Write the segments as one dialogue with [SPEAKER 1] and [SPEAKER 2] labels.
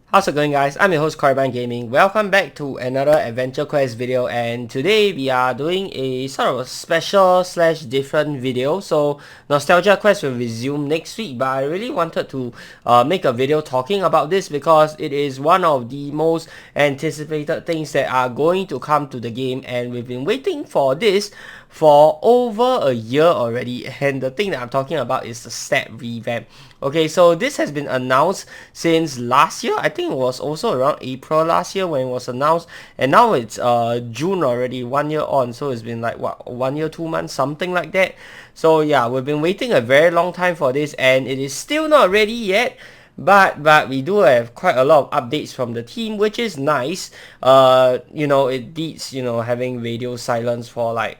[SPEAKER 1] How's it going, guys? I'm your host Korriban Gaming. Welcome back to another Adventure Quest video, and today we are doing a sort of a special slash different video. So Nostalgia Quest will resume next week, but I really wanted to make a video talking about this because it is one of the most anticipated things that are going to come to the game, and we've been waiting for this for over a year already. And the thing that I'm talking about is the stat revamp. Okay, so this has been announced since last year. I think it was also around April last year when it was announced, and now it's June already, 1 year on. So it's been like what, 1 year, 2 months, something like that. So yeah, we've been waiting a very long time for this, and it is still not ready yet. But we do have quite a lot of updates from the team, which is nice. It beats having radio silence for like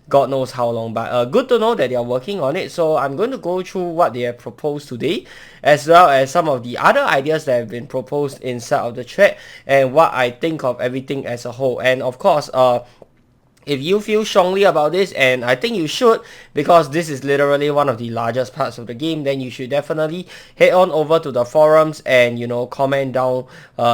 [SPEAKER 1] God knows how long, but good to know that they are working on it. So I'm going to go through what they have proposed today, as well as some of the other ideas that have been proposed inside of the thread, and what I think of everything as a whole. And of course, if you feel strongly about this, and I think you should, because this is literally one of the largest parts of the game, then you should definitely head on over to the forums and comment down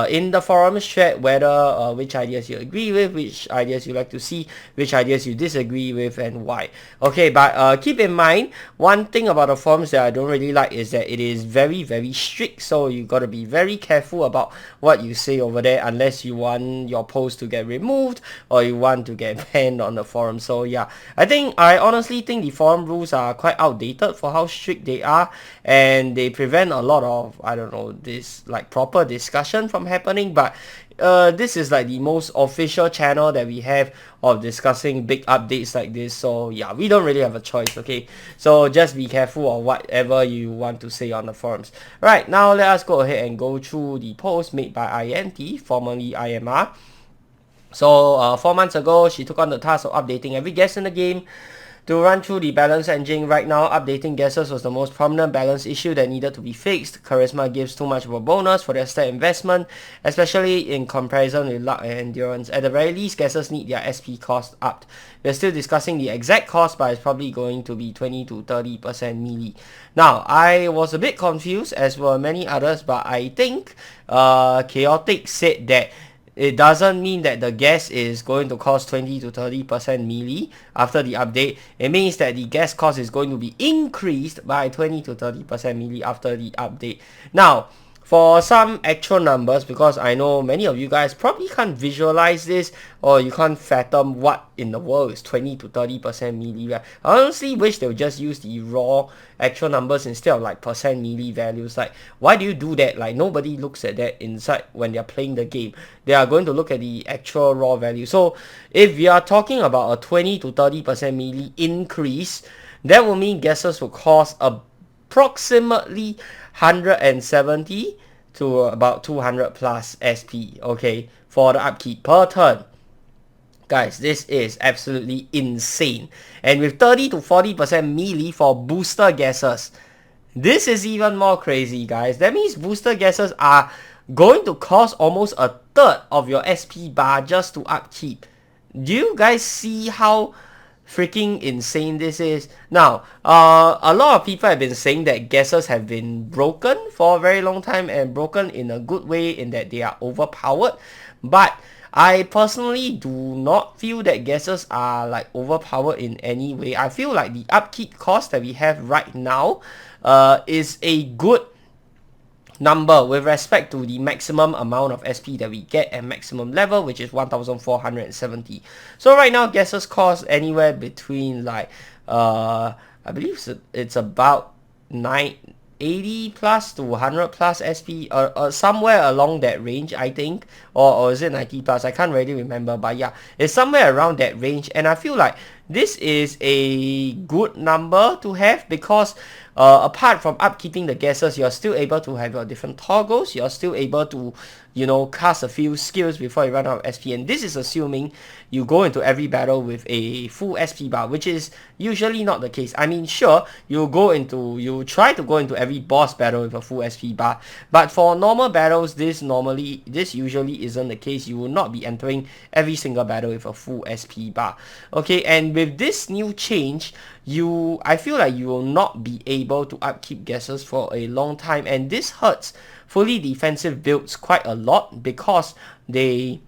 [SPEAKER 1] in the forums thread whether which ideas you agree with, which ideas you like to see, which ideas you disagree with, and why. Okay, but keep in mind, one thing about the forums that I don't really like is that it is very, very strict. So you gotta be very careful about what you say over there, unless you want your post to get removed or you want to get banned on the forum. So yeah, I honestly think the forum rules are quite outdated for how strict they are, and they prevent a lot of, I don't know, this like proper discussion from happening. But this is like the most official channel that we have of discussing big updates like this. So yeah, we don't really have a choice. Okay, so just be careful of whatever you want to say on the forums. Right, now let us go ahead and go through the post made by INT, formerly IMR. So 4 months ago, she took on the task of updating every guest in the game to run through the balance engine. Right now, updating guesses was the most prominent balance issue that needed to be fixed. Charisma gives too much of a bonus for their stat investment, especially in comparison with luck and endurance. At the very least, guesses need their SP cost upped. We're still discussing the exact cost, but it's probably going to be 20 to 30% melee. Now, I was a bit confused, as were many others, but I think Chaotic said that it doesn't mean that the gas is going to cost 20 to 30% melee after the update. It means that the gas cost is going to be increased by 20 to 30% melee after the update. Now, for some actual numbers, because I know many of you guys probably can't visualize this, or you can't fathom what in the world is 20 to 30% melee. I honestly wish they would just use the raw actual numbers instead of like percent melee values. Like, why do you do that? Like, nobody looks at that inside when they're playing the game. They are going to look at the actual raw value. So if we are talking about a 20 to 30% melee increase, that will mean guesses will cost approximately 170 to about 200 plus SP, okay, for the upkeep per turn. Guys, this is absolutely insane. And with 30 to 40% melee for booster guesses, this is even more crazy, guys. That means booster guesses are going to cost almost a third of your SP bar just to upkeep. Do you guys see how freaking insane this is? Now, a lot of people have been saying that guesses have been broken for a very long time, and broken in a good way in that they are overpowered. But I personally do not feel that guesses are like overpowered in any way. I feel like the upkeep cost that we have right now is a good number with respect to the maximum amount of SP that we get at maximum level, which is 1470. So right now guesses cost anywhere between like I believe it's about 80 plus to 100 plus SP, or somewhere along that range, I think, or is it 90 plus? I can't really remember, but yeah, it's somewhere around that range. And I feel like this is a good number to have, because apart from upkeeping the guesses, you're still able to have your different toggles. You're still able to, cast a few skills before you run out of SP. And this is assuming you go into every battle with a full SP bar, which is usually not the case. I mean, sure, you try to go into every boss battle with a full SP bar, but for normal battles, this usually isn't the case. You will not be entering every single battle with a full SP bar. Okay, and And with this new change, I feel like you will not be able to upkeep guesses for a long time, and this hurts fully defensive builds quite a lot because they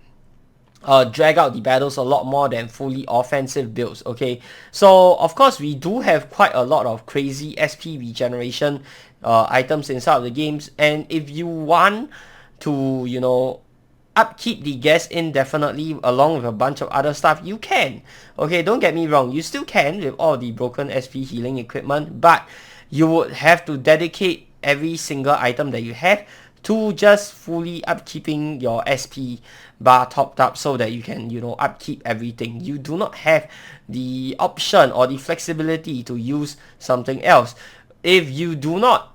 [SPEAKER 1] drag out the battles a lot more than fully offensive builds. Okay, so of course we do have quite a lot of crazy SP regeneration items inside of the games, and if you want to, you know, upkeep the guess indefinitely along with a bunch of other stuff, you can. Okay, don't get me wrong, you still can with all the broken SP healing equipment, but you would have to dedicate every single item that you have to just fully upkeeping your SP bar topped up so that you can, you know, upkeep everything. You do not have the option or the flexibility to use something else. If you do not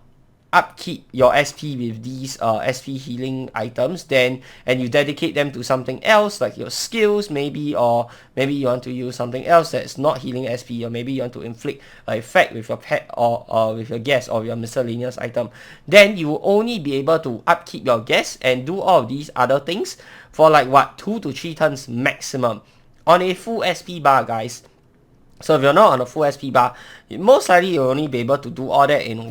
[SPEAKER 1] upkeep your SP with these SP healing items, then, and you dedicate them to something else like your skills maybe, or maybe you want to use something else that's not healing SP, or maybe you want to inflict an effect with your pet or with your guess or your miscellaneous item, then you will only be able to upkeep your guess and do all of these other things for like what, 2 to 3 turns maximum on a full SP bar, guys. So if you're not on a full SP bar, most likely you'll only be able to do all that in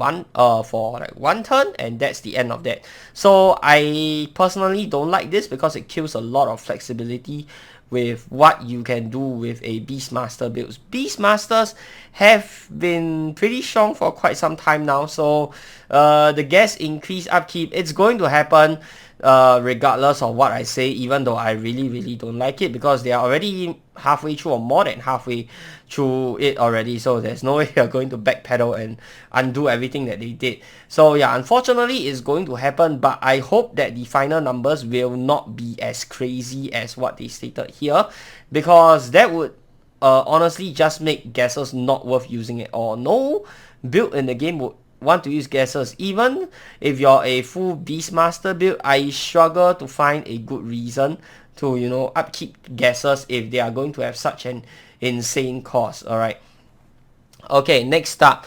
[SPEAKER 1] for like 1 turn, and that's the end of that. So I personally don't like this because it kills a lot of flexibility with what you can do with a Beastmaster build. Beastmasters have been pretty strong for quite some time now, so the guess increase upkeep, it's going to happen regardless of what I say, even though I really don't like it because they are already halfway through or more than halfway through it already, so there's no way you're going to backpedal and undo everything that they did. So yeah, unfortunately it's going to happen, but I hope that the final numbers will not be as crazy as what they stated here, because that would honestly just make guesses not worth using at all. No build in the game would want to use guesses. Even if you're a full Beastmaster build, I struggle to find a good reason to, you know, upkeep guesses if they are going to have such an insane cost. Alright. Okay, next up.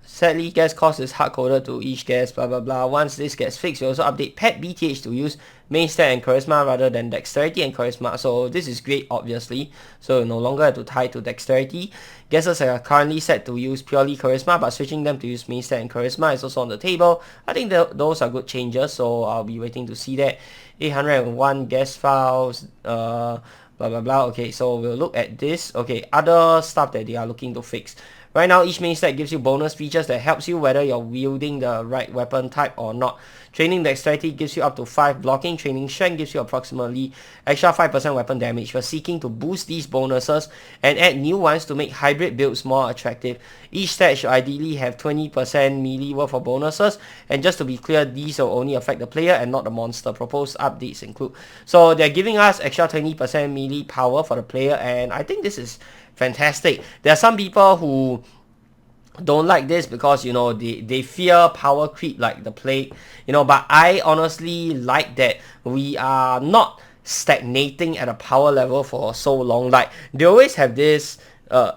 [SPEAKER 1] Sadly, guess cost is hard-coded to each guess, blah blah blah. Once this gets fixed, you also update pet BTH to use main stat and charisma rather than dexterity and charisma. So this is great, obviously. So you no longer have to tie to dexterity. Guesses are currently set to use purely charisma, but switching them to use main stat and charisma is also on the table. I think those are good changes, so I'll be waiting to see that. 801 guess files, blah blah blah. Okay, so we'll look at this. Okay, other stuff that they are looking to fix. Right now, each main stat gives you bonus features that helps you whether you're wielding the right weapon type or not. Training dexterity gives you up to 5 blocking. Training strength gives you approximately extra 5% weapon damage. We're seeking to boost these bonuses and add new ones to make hybrid builds more attractive. Each stat should ideally have 20% melee worth of bonuses. And just to be clear, these will only affect the player and not the monster. Proposed updates include. So they're giving us extra 20% melee power for the player, and I think this is fantastic. There are some people who don't like this because, you know, they fear power creep like the plague, you know, but I honestly like that we are not stagnating at a power level for so long. Like, they always have this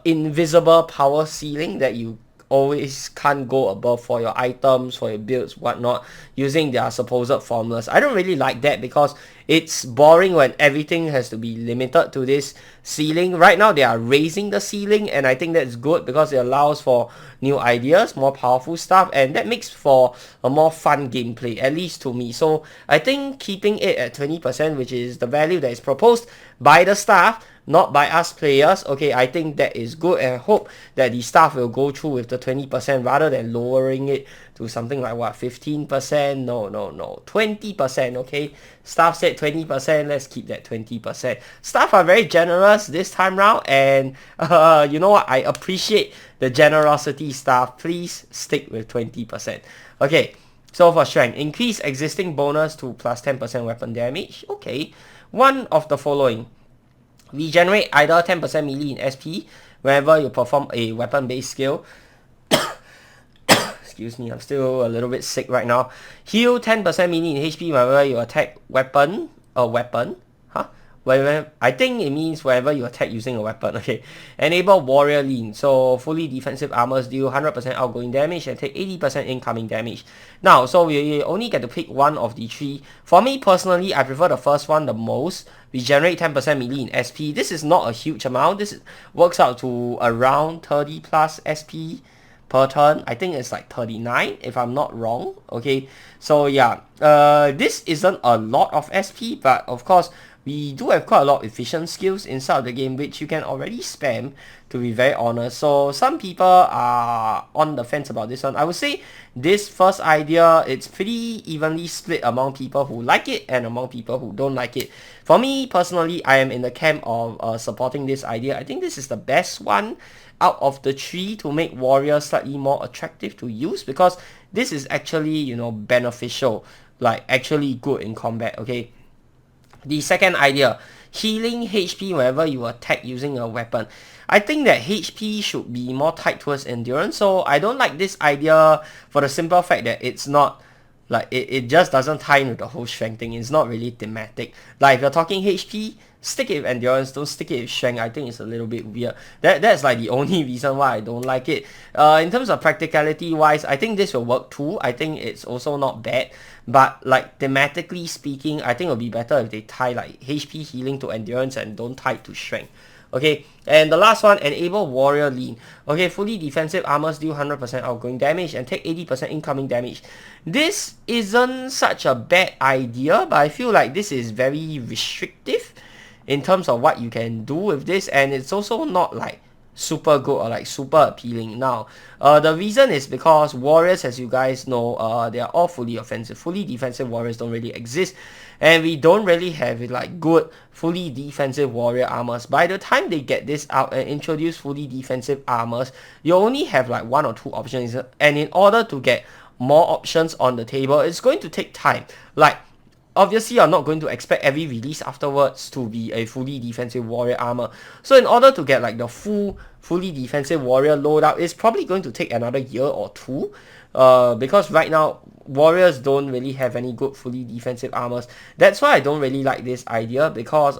[SPEAKER 1] invisible power ceiling that you always can't go above for your items, for your builds, whatnot, using their supposed formulas. I don't really like that because it's boring when everything has to be limited to this ceiling. Right now they are raising the ceiling, and I think that's good because it allows for new ideas, more powerful stuff, and that makes for a more fun gameplay, at least to me. So I think keeping it at 20%, which is the value that is proposed by the staff, not by us players, okay, I think that is good, and I hope that the staff will go through with the 20% rather than lowering it to something like what, 15%? No, 20%, okay? Staff said 20%, let's keep that 20%. Staff are very generous this time round, and you know what, I appreciate the generosity, staff. Please stick with 20%. Okay, so for strength, increase existing bonus to plus 10% weapon damage. Okay, one of the following. Regenerate either 10% melee in SP whenever you perform a weapon-based skill. Excuse me, I'm still a little bit sick right now. Heal 10% melee in HP whenever you attack weapon. wherever, I think it means wherever you attack using a weapon, okay. Enable Warrior Lean, so fully defensive armors deal 100% outgoing damage and take 80% incoming damage. Now, so we only get to pick one of the three. For me personally, I prefer the first one the most. We generate 10% melee in SP. This is not a huge amount. This works out to around 30 plus SP per turn. I think it's like 39 if I'm not wrong. Okay, so yeah, this isn't a lot of SP, but of course we do have quite a lot of efficient skills inside of the game which you can already spam, to be very honest. So some people are on the fence about this one. I would say this first idea, it's pretty evenly split among people who like it and among people who don't like it. For me personally, I am in the camp of supporting this idea. I think this is the best one out of the three to make warrior slightly more attractive to use, because this is actually, you know, beneficial, like actually good in combat. Okay, the second idea, healing HP whenever you attack using a weapon. I think that HP should be more tied towards endurance, so I don't like this idea for the simple fact that it's not like, it just doesn't tie in with the whole strength thing. It's not really thematic. Like if you're talking HP, stick it with endurance, don't stick it with strength. I think it's a little bit weird. That's like the only reason why I don't like it. In terms of practicality wise, I think this will work too. I think it's also not bad, but like thematically speaking, I think it'll be better if they tie like HP healing to endurance and don't tie it to strength. Okay, and the last one, enable Warrior Lean. Okay, fully defensive armors deal 100% outgoing damage and take 80% incoming damage. This isn't such a bad idea, but I feel like this is very restrictive in terms of what you can do with this, and it's also not like super good or like super appealing. Now, the reason is because warriors, as you guys know, they are all fully offensive. Fully defensive warriors don't really exist, and we don't really have like good fully defensive warrior armors. By the time they get this out and introduce fully defensive armors, you only have like one or two options, and in order to get more options on the table, it's going to take time. Like, obviously, you're not going to expect every release afterwards to be a fully defensive warrior armor. So in order to get like the fully defensive warrior loadout, it's probably going to take another year or two. Because right now, warriors don't really have any good fully defensive armors. That's why I don't really like this idea, because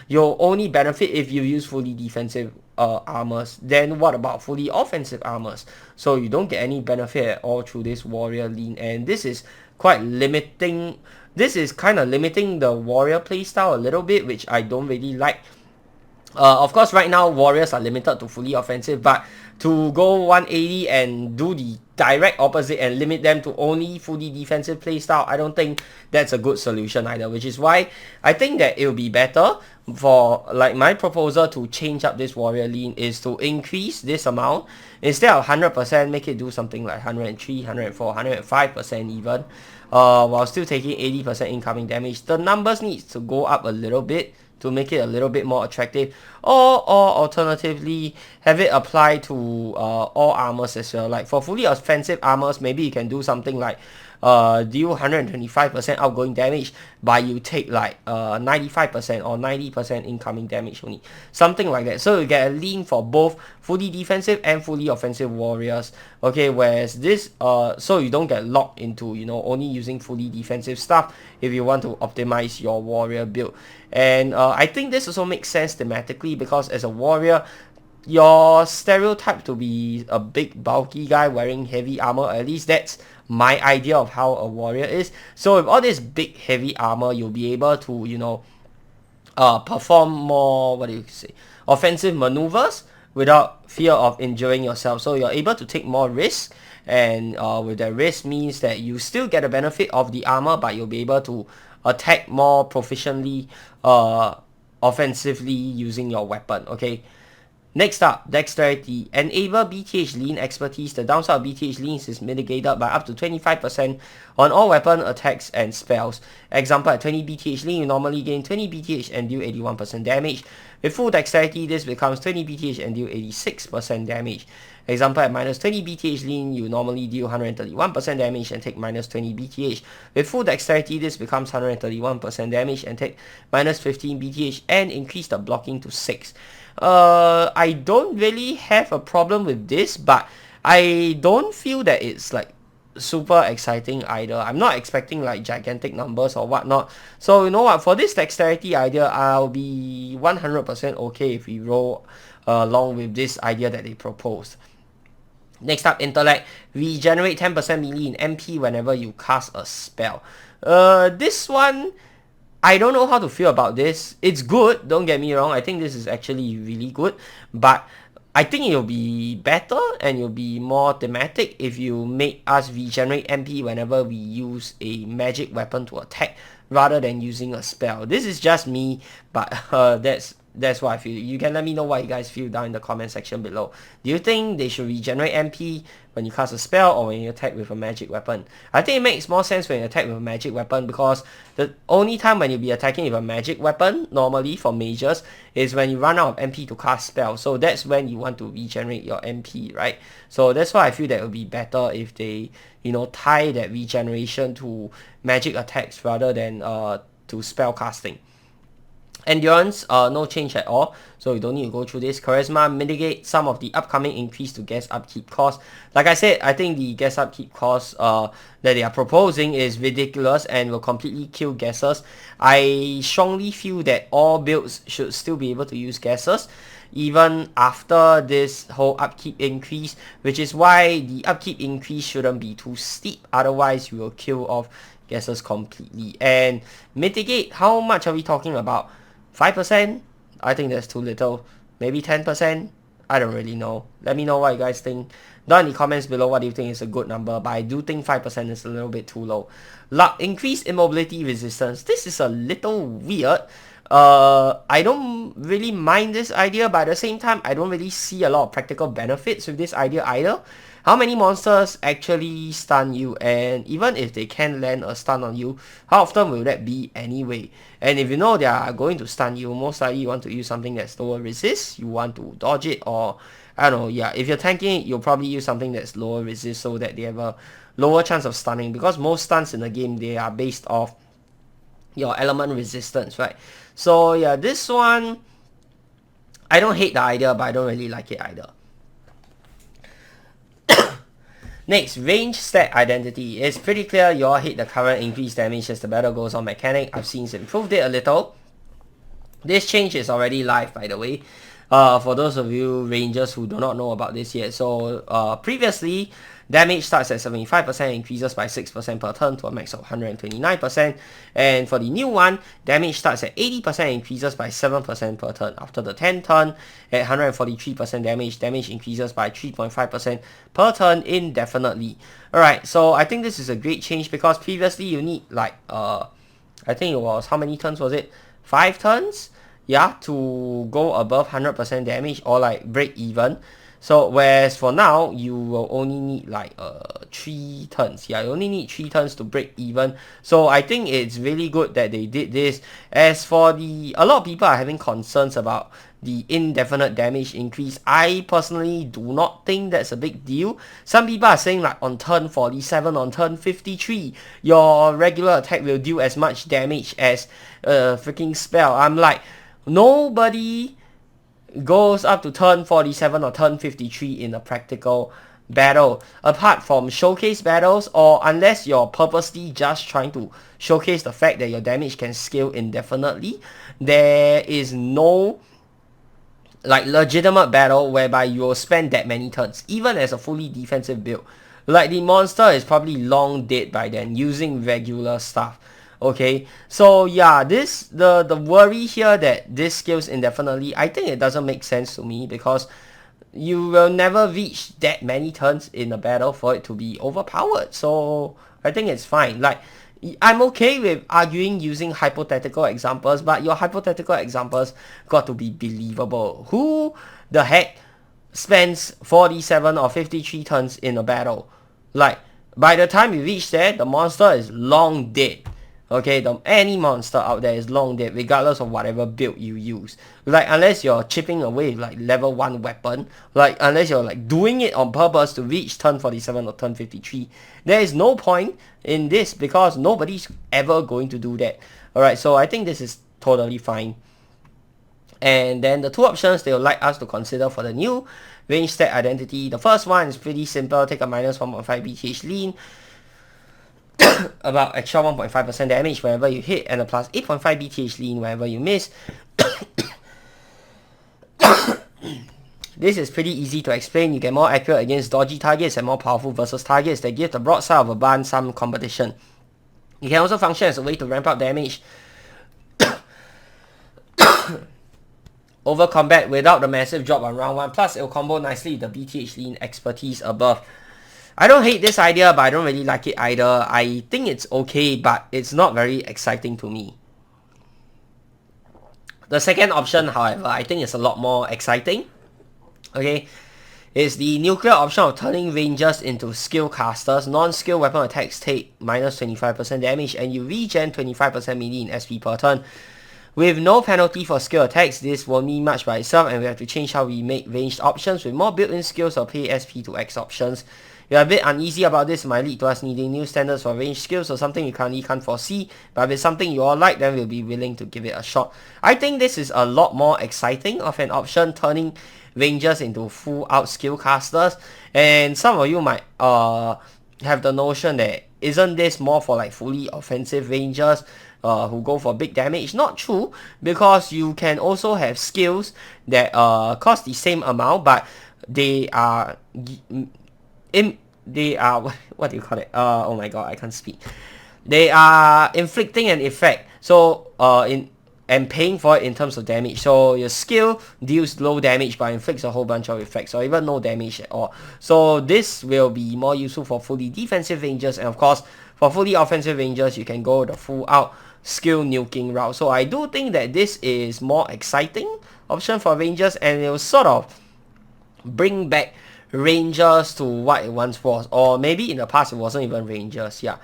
[SPEAKER 1] you'll only benefit if you use fully defensive armors. Then what about fully offensive armors? So you don't get any benefit at all through this warrior lean, and this is quite limiting. This is kind of limiting the warrior playstyle a little bit, which I don't really like. Of course, right now, warriors are limited to fully offensive, but to go 180 and do the direct opposite and limit them to only fully defensive playstyle, I don't think that's a good solution either, which is why I think that it will be better for, like, my proposal to change up this warrior lean is to increase this amount. Instead of 100%, make it do something like 103, 104, 105% even, while still taking 80% incoming damage. The numbers needs to go up a little bit to make it a little bit more attractive, or alternatively have it apply to all armors as well. Like for fully offensive armors, maybe you can do something like deal 125% outgoing damage, but you take like 95% or 90% incoming damage only, something like that. So you get a lean for both fully defensive and fully offensive warriors. Okay, whereas this so you don't get locked into, you know, only using fully defensive stuff if you want to optimize your warrior build. And I think this also makes sense thematically, because as a warrior, your stereotype to be a big bulky guy wearing heavy armor. At least that's my idea of how a warrior is. So with all this big heavy armor, you'll be able to, you know, perform more, what do you say, offensive maneuvers without fear of injuring yourself. So you're able to take more risks, and with that risk means that you still get the benefit of the armor, but you'll be able to attack more proficiently offensively using your weapon. Okay, next up, dexterity. Enable BTH lean expertise. The downside of BTH leans is mitigated by up to 25% on all weapon attacks and spells. Example, at 20 BTH lean, you normally gain 20 BTH and deal 81% damage. With full dexterity, this becomes 20 BTH and deal 86% damage. Example, at minus 20 BTH lean, you normally deal 131% damage and take minus 20 BTH. With full dexterity, this becomes 131% damage and take minus 15 BTH and increase the blocking to 6. I don't really have a problem with this, but I don't feel that it's like super exciting either. I'm not expecting like gigantic numbers or whatnot. So you know what, for this dexterity idea, I'll be 100% okay if we roll along with this idea that they proposed. Next up, intellect. Regenerate 10% melee in MP whenever you cast a spell. This one, I don't know how to feel about this. It's good, don't get me wrong. I think this is actually really good, but I think it'll be better and it'll be more thematic if you make us regenerate MP whenever we use a magic weapon to attack rather than using a spell. This is just me, but that's what I feel. You can let me know what you guys feel down in the comment section below. Do you think they should regenerate MP when you cast a spell or when you attack with a magic weapon? I think it makes more sense when you attack with a magic weapon, because the only time when you'll be attacking with a magic weapon, normally for mages, is when you run out of MP to cast spells. So that's when you want to regenerate your MP, right? So that's why I feel that it would be better if they, you know, tie that regeneration to magic attacks rather than to spell casting. Endurance, no change at all, so you don't need to go through this. Charisma, mitigate some of the upcoming increase to guest upkeep cost. Like I said, I think the guest upkeep cost that they are proposing is ridiculous and will completely kill guesses. I strongly feel that all builds should still be able to use guesses even after this whole upkeep increase, which is why the upkeep increase shouldn't be too steep, otherwise you will kill off guesses completely. And mitigate, how much are we talking about? 5%? I think that's too little. Maybe 10%? I don't really know. Let me know what you guys think. Down in the comments below what do you think is a good number, but I do think 5% is a little bit too low. Luck, increased immobility resistance. This is a little weird. I don't really mind this idea, but at the same time, I don't really see a lot of practical benefits with this idea either. How many monsters actually stun you, and even if they can land a stun on you, how often will that be anyway? And if you know they are going to stun you, most likely you want to use something that's lower resist, you want to dodge it, or I don't know, yeah, if you're tanking it, you'll probably use something that's lower resist so that they have a lower chance of stunning, because most stuns in the game, they are based off your element resistance, right? So yeah, this one, I don't hate the idea, but I don't really like it either. Next, range stat identity. It's pretty clear you all hate the current increased damage as the battle goes on mechanic. I've since improved it a little. This change is already live, by the way. For those of you rangers who do not know about this yet. So previously, damage starts at 75%, increases by 6% per turn to a max of 129%. And for the new one, damage starts at 80%, increases by 7% per turn. After the 10th turn, at 143% damage increases by 3.5% per turn indefinitely. Alright, so I think this is a great change, because previously you need like, I think it was, how many turns was it? 5 turns? Yeah, to go above 100% damage or like break even. So whereas for now, you will only need like 3 turns. Yeah, you only need 3 turns to break even. So I think it's really good that they did this. As for a lot of people are having concerns about the indefinite damage increase. I personally do not think that's a big deal. Some people are saying like on turn 47, on turn 53, your regular attack will do as much damage as a freaking spell. I'm like, nobody goes up to turn 47 or turn 53 in a practical battle, apart from showcase battles, or unless you're purposely just trying to showcase the fact that your damage can scale indefinitely. There is no like legitimate battle whereby you will spend that many turns, even as a fully defensive build. Like the monster is probably long dead by then using regular stuff. Okay, so yeah, the worry here that this scales indefinitely, I think it doesn't make sense to me, because you will never reach that many turns in a battle for it to be overpowered. So I think it's fine. Like, I'm okay with arguing using hypothetical examples, but your hypothetical examples got to be believable. Who the heck spends 47 or 53 turns in a battle? Like, by the time you reach there, the monster is long dead. Okay, any monster out there is long dead, regardless of whatever build you use. Like, unless you're chipping away with like level 1 weapon, like unless you're like doing it on purpose to reach turn 47 or turn 53, there is no point in this, because nobody's ever going to do that. Alright, so I think this is totally fine. And then the 2 options they would like us to consider for the new range stat identity. The first one is pretty simple. Take a minus 1.5 BTH lean. about extra 1.5% damage whenever you hit, and a plus 8.5 BTH lean whenever you miss. This is pretty easy to explain. You get more accurate against dodgy targets and more powerful versus targets that give the broadside of a barn some competition. You can also function as a way to ramp up damage over combat without the massive drop on round 1, plus it will combo nicely with the BTH lean expertise above. I don't hate this idea, but I don't really like it either. I think it's okay, but it's not very exciting to me. The second option, however, I think is a lot more exciting. Okay, is the nuclear option of turning rangers into skill casters. Non-skill weapon attacks take minus 25% damage, and you regen 25% melee in SP per turn. With no penalty for skill attacks, this won't mean much by itself, and we have to change how we make ranged options with more built-in skills or pay SP to X options. We are a bit uneasy about this, might lead to us needing new standards for ranged skills or something we currently can't foresee, but if it's something you all like, then we'll be willing to give it a shot. I think this is a lot more exciting of an option, turning rangers into full out skill casters, and some of you might have the notion that isn't this more for like fully offensive rangers who go for big damage? Not true, because you can also have skills that cost the same amount, but they are what do you call it? Oh my god, I can't speak. They are inflicting an effect, so and paying for it in terms of damage. So your skill deals low damage but inflicts a whole bunch of effects, or even no damage at all. So this will be more useful for fully defensive rangers, and of course for fully offensive rangers you can go the full out skill nuking route. So I do think that this is more exciting option for rangers, and it will sort of bring back rangers to what it once was, or maybe in the past it wasn't even rangers. Yeah,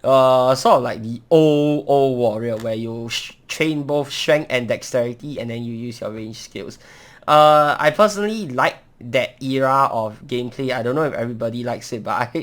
[SPEAKER 1] sort of like the old warrior where you train both strength and dexterity, and then you use your range skills. I personally like that era of gameplay. I don't know if everybody likes it, but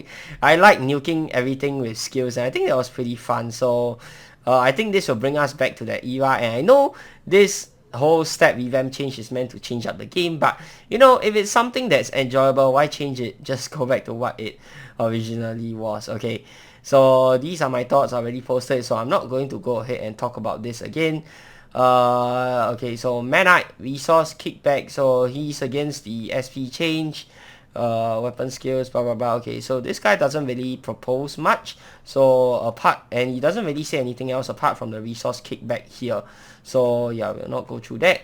[SPEAKER 1] I like nuking everything with skills, and I think that was pretty fun. So I think this will bring us back to that era, and I know this whole stat revamp change is meant to change up the game, but you know, if it's something that's enjoyable, why change it? Just go back to what it originally was. Okay, so these are my thoughts already posted, so I'm not going to go ahead and talk about this again. Okay, so Manite resource kickback, so he's against the SP change, weapon skills, blah blah blah. Okay, so this guy doesn't really propose much, so and he doesn't really say anything else apart from the resource kickback here. So yeah, we'll not go through that.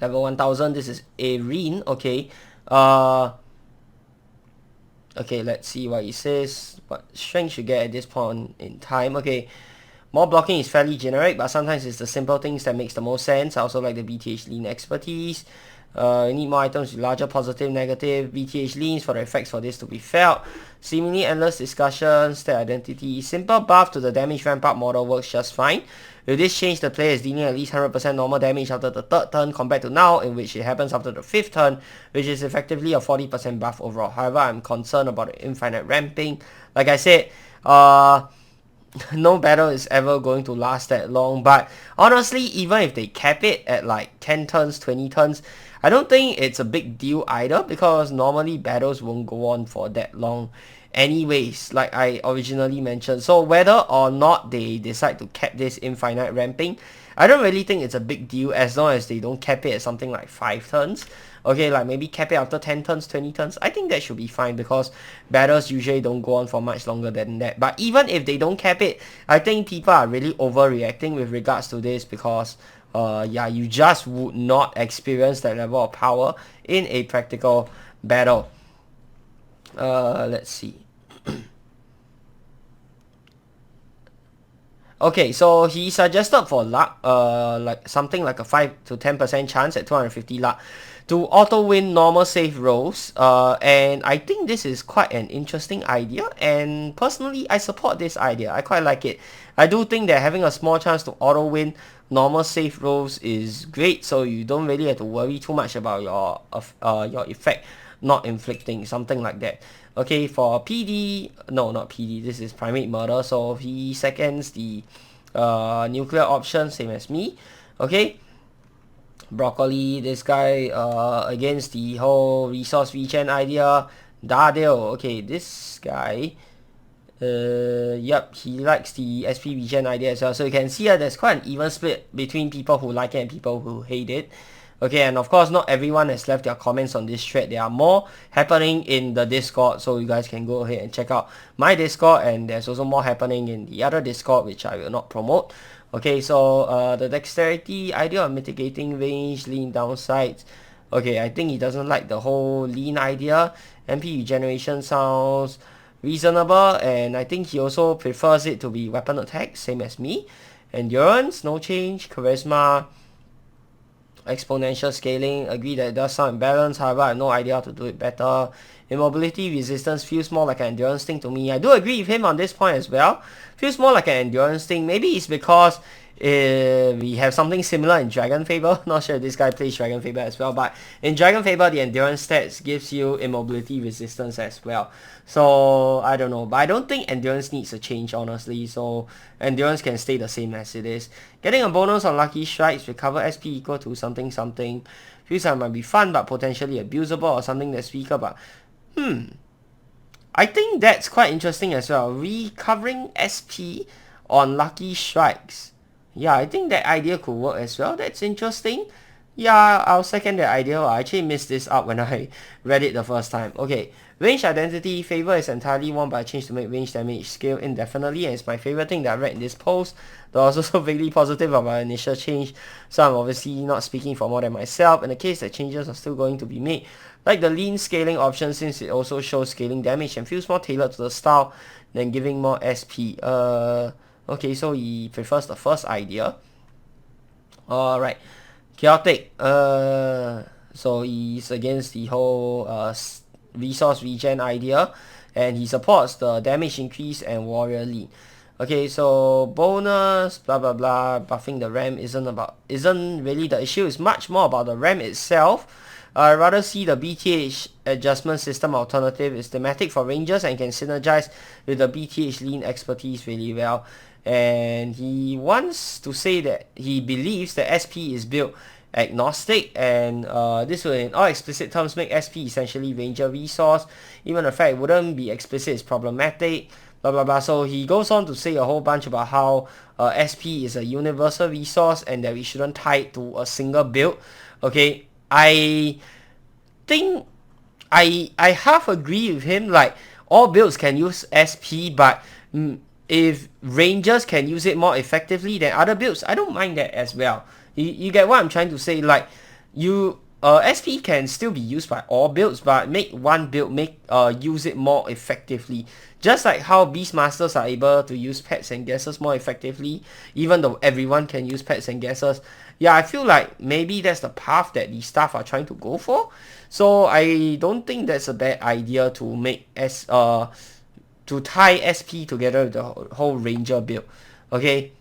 [SPEAKER 1] Level 1000, this is Arene. Okay, okay, let's see what he says. What strength you get at this point in time. Okay, more blocking is fairly generic, but sometimes it's the simple things that makes the most sense. I also like the BTH lean expertise. You need more items with larger positive, negative BTH leans for the effects for this to be felt. Seemingly endless discussions, stat identity. Simple buff to the damage ramp up model works just fine. With this change, the player is dealing at least 100% normal damage after the third turn compared to now, in which it happens after the fifth turn, which is effectively a 40% buff overall. However, I'm concerned about the infinite ramping. Like I said, no battle is ever going to last that long, but honestly, even if they cap it at like 10 turns, 20 turns, I don't think it's a big deal either, because normally battles won't go on for that long anyways, like I originally mentioned. So whether or not they decide to cap this infinite ramping, I don't really think it's a big deal, as long as they don't cap it at something like 5 turns. Okay, like maybe cap it after 10 turns, 20 turns. I think that should be fine, because battles usually don't go on for much longer than that. But even if they don't cap it, I think people are really overreacting with regards to this, because yeah, you just would not experience that level of power in a practical battle. Let's see. Okay, so he suggested for luck, like something like a 5 to 10% chance at 250 luck to auto win normal save rolls, and I think this is quite an interesting idea, and personally I support this idea. I quite like it. I do think that having a small chance to auto win normal save rolls is great, so you don't really have to worry too much about your effect not inflicting, something like that. Okay, for PD, no, not PD, this is primate murder, so he seconds the nuclear option, same as me. Okay, Broccoli, this guy against the whole resource regen idea. Dardale, okay, this guy Yep, he likes the SP regen idea as well. So you can see here there's quite an even split between people who like it and people who hate it. Okay, and of course not everyone has left their comments on this thread. There are more happening in the Discord, so you guys can go ahead and check out my Discord, and there's also more happening in the other Discord which I will not promote. Okay, so the dexterity idea of mitigating range, lean downsides. Okay, I think he doesn't like the whole lean idea. MP regeneration sounds reasonable, and I think he also prefers it to be weapon attack, same as me. Endurance, no change. Charisma, exponential scaling, agree that it does sound imbalanced, however I have no idea how to do it better. Immobility resistance feels more like an endurance thing to me. I do agree with him on this point as well. Feels more like an endurance thing. Maybe it's because we have something similar in Dragon Faber. Not sure if this guy plays Dragon Faber as well, but in Dragon Faber the endurance stats gives you immobility resistance as well. So I don't know, but I don't think endurance needs a change honestly, so endurance can stay the same as it is. Getting a bonus on lucky strikes, recover SP equal to something something. Feels like it might be fun but potentially abusable, or something that's weaker, but I think that's quite interesting as well. Recovering SP on lucky strikes. Yeah, I think that idea could work as well. That's interesting. Yeah, I'll second that idea. I actually missed this up when I read it the first time. Okay, range identity. Favor is entirely won by a change to make range damage scale indefinitely, and it's my favorite thing that I read in this post. Though I was also vaguely positive about my initial change, so I'm obviously not speaking for more than myself. In the case that changes are still going to be made, like the lean scaling option, since it also shows scaling damage and feels more tailored to the style than giving more SP. Okay, so he prefers the first idea. Alright. Chaotic. So he's against the whole resource regen idea, and he supports the damage increase and warrior lead. Okay, so bonus, blah blah blah, buffing the RAM isn't really the issue. It's much more about the RAM itself. I'd rather see the BTH adjustment system alternative is thematic for rangers and can synergize with the BTH lean expertise really well. And he wants to say that he believes that SP is build agnostic, and this will in all explicit terms make SP essentially ranger resource. Even the fact it wouldn't be explicit is problematic, blah blah blah. So he goes on to say a whole bunch about how SP is a universal resource and that we shouldn't tie it to a single build. Okay, I think I half agree with him. Like, all builds can use SP, but if rangers can use it more effectively than other builds, I don't mind that as well. You get what I'm trying to say? Like, SP can still be used by all builds, but make one build use it more effectively. Just like how Beastmasters are able to use pets and gases more effectively, even though everyone can use pets and gases. Yeah, I feel like maybe that's the path that the staff are trying to go for. So I don't think that's a bad idea to make to tie SP together with the whole ranger build. Okay.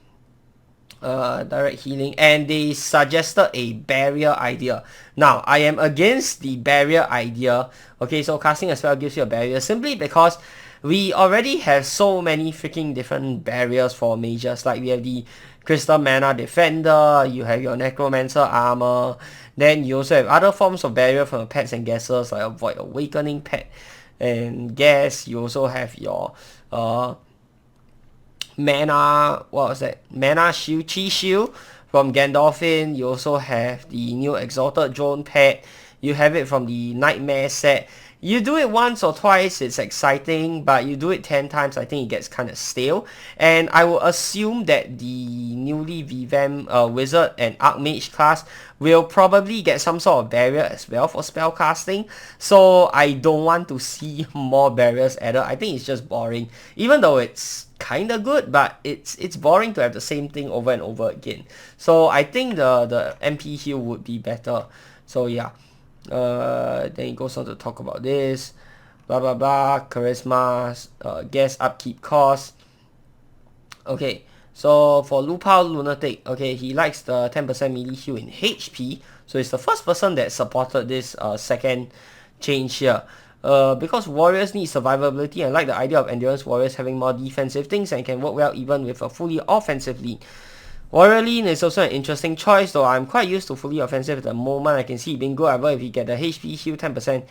[SPEAKER 1] Direct healing, and they suggested a barrier idea. Now, I am against the barrier idea. Okay, so casting a spell gives you a barrier simply because we already have so many freaking different barriers for mages. Like, we have the Crystal Mana Defender, you have your Necromancer Armor, then you also have other forms of barrier from pets and gases, like a Void Awakening pet and gas. You also have your Mana Shield, Chi Shield from Gandalfin. You also have the new Exalted Drone pet. You have it from the Nightmare set. You do it once or twice, it's exciting, but you do it 10 times, I think it gets kind of stale. And I will assume that the newly revamped Wizard and Archmage class will probably get some sort of barrier as well for spell casting. So I don't want to see more barriers added. I think it's just boring. Even though it's kind of good, but it's boring to have the same thing over and over again. So I think the MP heal would be better. So yeah. Then it goes on to talk about this, blah blah blah, charisma, gas upkeep cost. Okay, so for Lupao Lunatic, okay, he likes the 10% melee heal in HP, so it's the first person that supported this second change here. Because warriors need survivability, and like the idea of endurance warriors having more defensive things and can work well even with a fully offensive lead. Warrior Lean is also an interesting choice, though I'm quite used to fully offensive at the moment. I can see it being good, however, if you get the HP heal 10%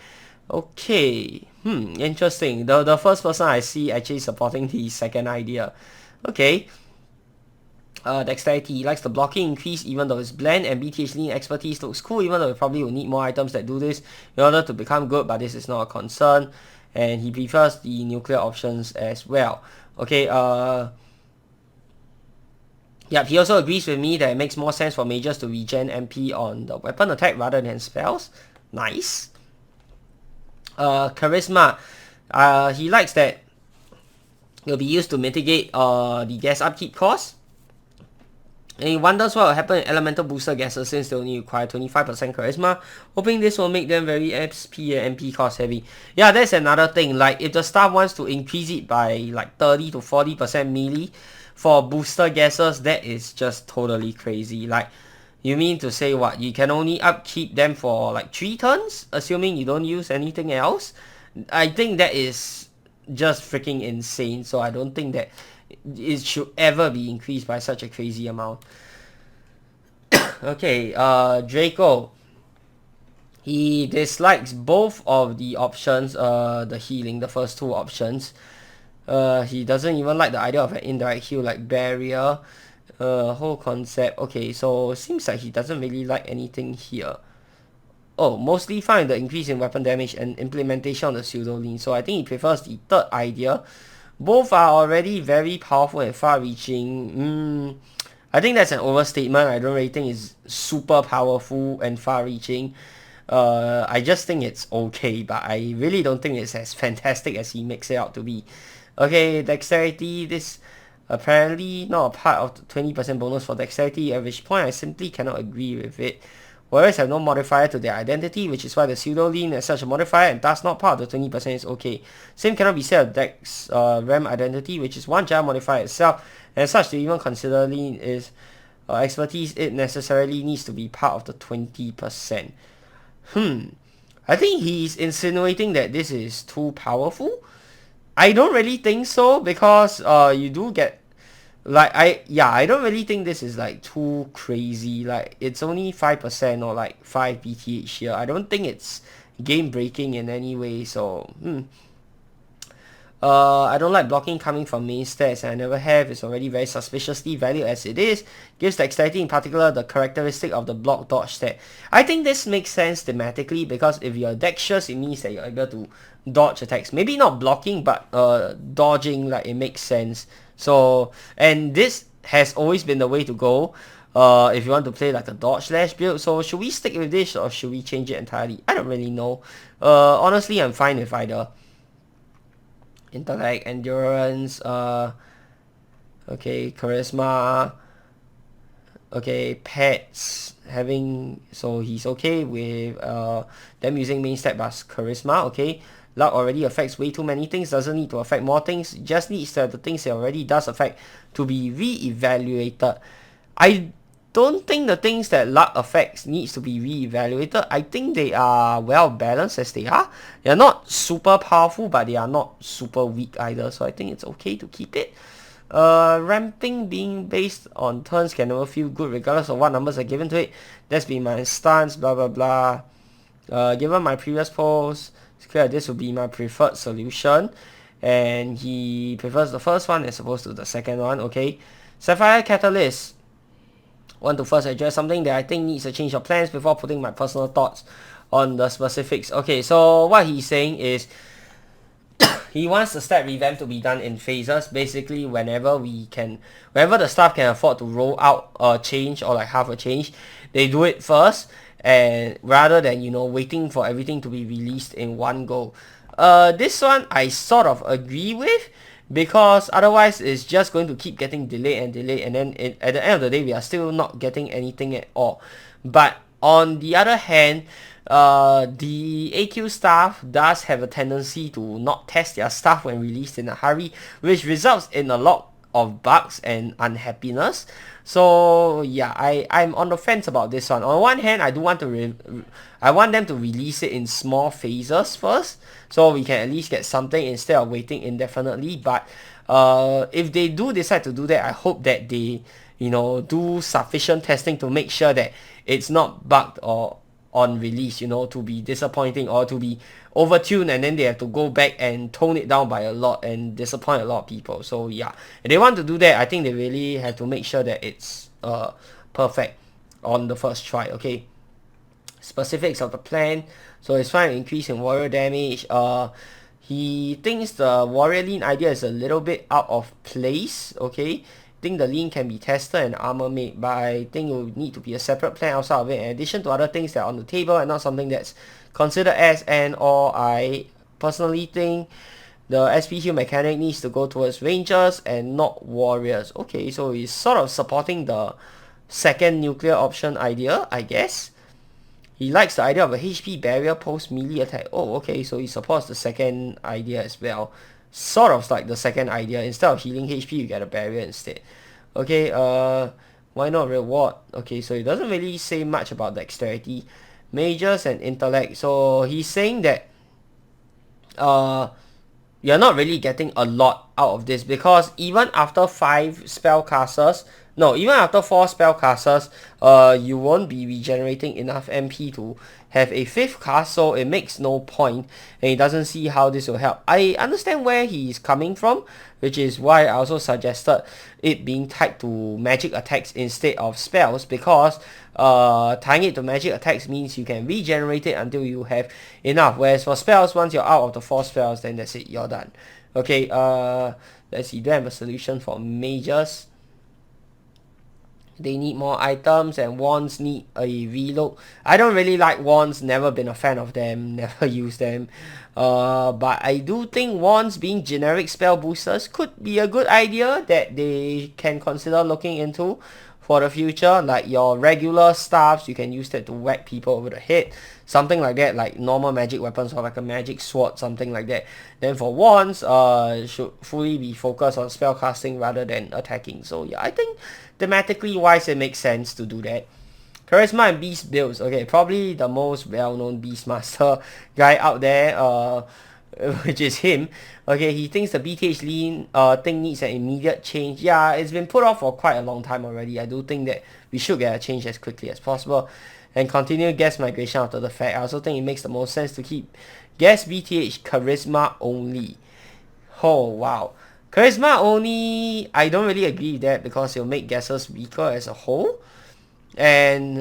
[SPEAKER 1] Okay, interesting. The first person I see actually supporting the second idea. Okay. Dexterity, he likes the blocking increase even though it's bland, and BTH lean expertise looks cool even though we probably will need more items that do this in order to become good, but this is not a concern. And he prefers the nuclear options as well. Okay, yep, he also agrees with me that it makes more sense for mages to regen MP on the weapon attack rather than spells. Nice. Charisma, he likes that it'll be used to mitigate the gas upkeep cost. And he wonders what will happen in elemental booster gases since they only require 25% charisma, hoping this will make them very SP and MP cost heavy. Yeah, that's another thing. Like, if the staff wants to increase it by like 30 to 40% melee for booster gases, that is just totally crazy. Like, you mean to say what? You can only upkeep them for like 3 turns, assuming you don't use anything else? I think that is just freaking insane, so I don't think that it should ever be increased by such a crazy amount. Okay, Draco. He dislikes both of the options, the healing, the first two options. He doesn't even like the idea of an indirect heal like barrier. Whole concept. Okay, so seems like he doesn't really like anything here. Oh, mostly fine the increase in weapon damage and implementation of the pseudo lean. So I think he prefers the third idea. Both are already very powerful and far-reaching. I think that's an overstatement. I don't really think it's super powerful and far-reaching. I just think it's okay, but I really don't think it's as fantastic as he makes it out to be. Okay, dexterity. This apparently not a part of the 20% bonus for dexterity, at which point I simply cannot agree with it. Warriors have no modifier to their identity, which is why the pseudo lean as such a modifier and thus not part of the 20% is okay. Same cannot be said of Dex RAM identity, which is one giant modifier itself, and as such to even consider lean is expertise, it necessarily needs to be part of the 20%. I think he's insinuating that this is too powerful. I don't really think so, because you do get like I don't really think this is like too crazy. Like, it's only 5% or like 5 BTH here. I don't think it's game breaking in any way, so I don't like blocking coming from main stats, and I never have. It's already very suspiciously valued as it is. Gives dexterity in particular the characteristic of the block dodge stat. I think this makes sense thematically, because if you're dexterous, it means that you're able to dodge attacks. Maybe not blocking, but dodging, like, it makes sense. So, and this has always been the way to go if you want to play like a dodge slash build. So should we stick with this or should we change it entirely? I don't really know. Honestly, I'm fine with either. Intellect, endurance, okay, charisma, okay, pets, so he's okay with them using main stat plus charisma. Okay, luck already affects way too many things, doesn't need to affect more things, just needs the things it already does affect to be re-evaluated. I don't think the things that luck affects needs to be re-evaluated. I think they are well balanced as they are. They're not super powerful, but they are not super weak either, so I think it's okay to keep it. Ramping being based on turns can never feel good regardless of what numbers are given to it. That's been my stance, blah blah blah. Given my previous post, it's clear this would be my preferred solution, and he prefers the first one as opposed to the second one. Okay, Sapphire Catalyst. Want to first address something that I think needs a change of plans before putting my personal thoughts on the specifics. Okay, so what he's saying is he wants the stat revamp to be done in phases. Basically, whenever the staff can afford to roll out a change or like half a change, they do it first, and rather than, you know, waiting for everything to be released in one go. This one I sort of agree with, because otherwise it's just going to keep getting delayed, and then at the end of the day we are still not getting anything at all. But on the other hand, the AQ staff does have a tendency to not test their stuff when released in a hurry, which results in a lot of bugs and unhappiness. So yeah, I'm on the fence about this one. On one hand, I do want to I want them to release it in small phases first, so we can at least get something instead of waiting indefinitely. But if they do decide to do that, I hope that they, you know, do sufficient testing to make sure that it's not bugged or on release, you know, to be disappointing or to be overtuned, and then they have to go back and tone it down by a lot and disappoint a lot of people. So yeah, if they want to do that, I think they really have to make sure that it's perfect on the first try. Okay, specifics of the plan. So it's trying to increase in warrior damage. He thinks the warrior lean idea is a little bit out of place. Okay, think the lean can be tested and armor made, but I think it will need to be a separate plan outside of it, in addition to other things that are on the table and not something that's considered as and or. I personally think the SP heal mechanic needs to go towards rangers and not warriors. Okay, so he's sort of supporting the second nuclear option idea, I guess. He likes the idea of a HP barrier post melee attack. Oh, okay, so he supports the second idea as well. Sort of like the second idea. Instead of healing HP, you get a barrier instead. Okay, why not reward? Okay, so he doesn't really say much about dexterity, mages and intellect. So he's saying that you're not really getting a lot out of this, because even after 5 spellcasters, no, even after 4 spellcasters, you won't be regenerating enough MP to have a 5th cast, so it makes no point, and he doesn't see how this will help. I understand where he's coming from, which is why I also suggested it being tied to magic attacks instead of spells, because tying it to magic attacks means you can regenerate it until you have enough, whereas for spells, once you're out of the 4 spells, then that's it, you're done. Okay, let's see, do I have a solution for mages? They need more items, and wands need a reload. I don't really like wands, never been a fan of them, never used them. But I do think wands being generic spell boosters could be a good idea that they can consider looking into for the future. Like your regular staffs, you can use that to whack people over the head. Something like that, like normal magic weapons or like a magic sword, something like that. Then for wands, should fully be focused on spell casting rather than attacking. So yeah, I think thematically wise it makes sense to do that. Charisma and beast builds. Okay, probably the most well-known beastmaster guy out there, which is him. Okay, he thinks the BTH lean thing needs an immediate change. Yeah, it's been put off for quite a long time already. I do think that we should get a change as quickly as possible and continue guest migration after the fact. I also think it makes the most sense to keep guest BTH charisma only. Oh wow. Charisma only, I don't really agree with that, because it'll make guesses weaker as a whole. And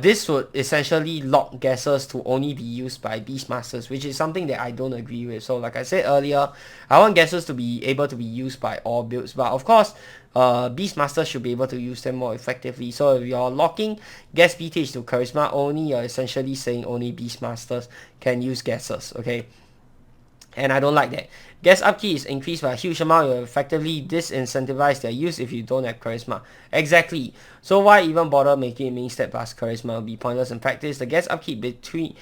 [SPEAKER 1] this would essentially lock guesses to only be used by beastmasters, which is something that I don't agree with. So like I said earlier, I want guesses to be able to be used by all builds, but of course beastmasters should be able to use them more effectively. So if you're locking guess BTH to charisma only, you're essentially saying only beastmasters can use guesses. Okay, and I don't like that. Guess upkeep is increased by a huge amount. You effectively disincentivize their use if you don't have charisma. Exactly. So why even bother making it mean step plus charisma? Will be pointless in practice. The guess upkeep between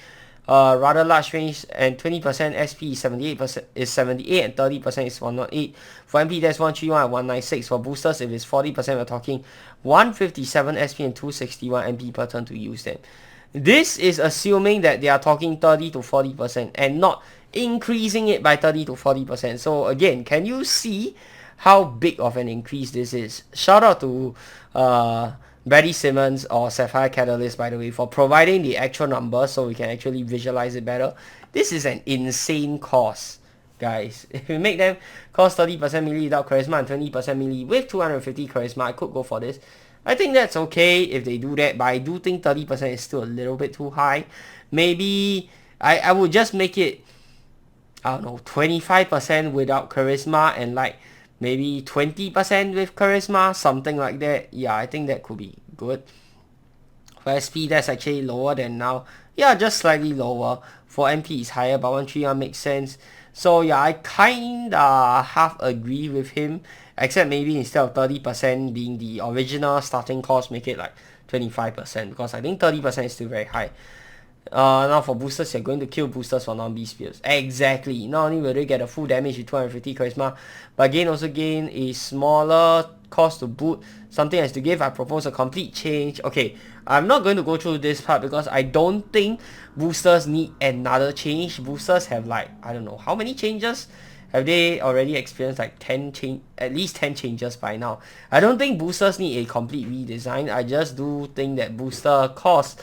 [SPEAKER 1] rather large range and 20% SP is 78% is 78 and 30% is 108. For MP that's 131 and 196. For boosters, if it's 40%, we're talking 157 SP and 261 MP per turn to use them. This is assuming that they are talking 30 to 40% and not increasing it by 30 to 40%. So again, can you see how big of an increase this is? Shout out to Brady Simmons or Sapphire Catalyst, by the way, for providing the actual numbers so we can actually visualize it better. This is an insane cost, guys. If we make them cost 30% melee without charisma and 20% melee with 250 charisma, I could go for this. I think that's okay if they do that, but I do think 30% is still a little bit too high. Maybe I would just make it, I don't know, 25% without charisma and like maybe 20% with charisma, something like that. Yeah, I think that could be good. For SP, that's actually lower than now. Yeah, just slightly lower. For MP, it's higher, but 131 makes sense. So yeah, I kinda half agree with him, except maybe instead of 30% being the original starting cost, make it like 25%, because I think 30% is still very high. Now for boosters, you're going to kill boosters for non-beast builds. Exactly. Not only will they get a full damage with 250 charisma, but also gain a smaller cost to boot. Something has to give. I propose a complete change. Okay, I'm not going to go through this part because I don't think boosters need another change. Boosters have like, I don't know how many changes. Have they already experienced like at least 10 changes by now? I don't think boosters need a complete redesign. I just do think that booster cost